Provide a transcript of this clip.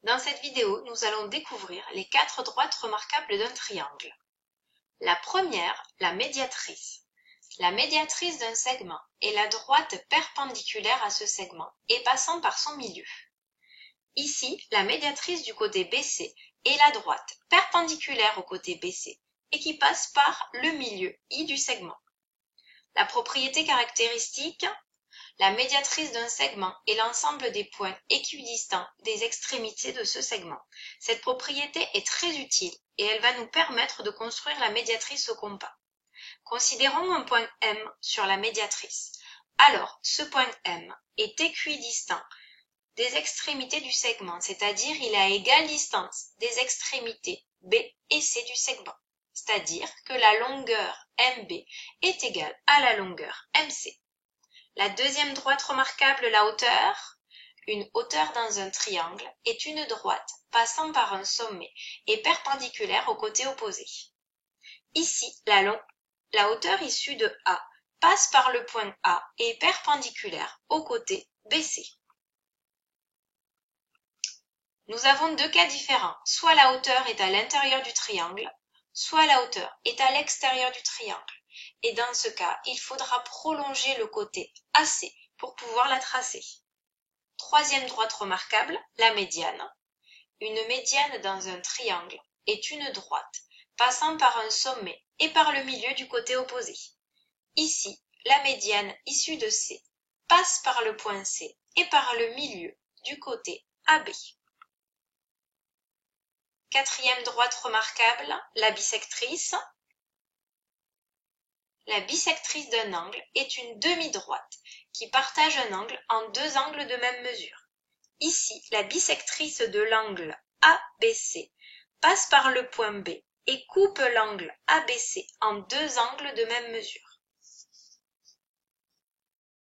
Dans cette vidéo, nous allons découvrir les 4 droites remarquables d'un triangle. La première, la médiatrice. La médiatrice d'un segment est la droite perpendiculaire à ce segment et passant par son milieu. Ici, la médiatrice du côté BC est la droite perpendiculaire au côté BC et qui passe par le milieu I du segment. La propriété caractéristique, la médiatrice d'un segment est l'ensemble des points équidistants des extrémités de ce segment. Cette propriété est très utile et elle va nous permettre de construire la médiatrice au compas. Considérons un point M sur la médiatrice. Alors, ce point M est équidistant des extrémités du segment, c'est-à-dire il est à égale distance des extrémités B et C du segment, c'est-à-dire que la longueur MB est égale à la longueur MC. La deuxième droite remarquable, la hauteur. Une hauteur dans un triangle est une droite passant par un sommet et perpendiculaire au côté opposé. Ici, la hauteur issue de A passe par le point A et est perpendiculaire au côté BC. Nous avons deux cas différents, soit la hauteur est à l'intérieur du triangle, soit la hauteur est à l'extérieur du triangle. Et dans ce cas, il faudra prolonger le côté AC pour pouvoir la tracer. Troisième droite remarquable, la médiane. Une médiane dans un triangle est une droite passant par un sommet et par le milieu du côté opposé. Ici, la médiane issue de C passe par le point C et par le milieu du côté AB. Quatrième droite remarquable, la bisectrice. La bisectrice d'un angle est une demi-droite qui partage un angle en deux angles de même mesure. Ici, la bisectrice de l'angle ABC passe par le point B et coupe l'angle ABC en deux angles de même mesure.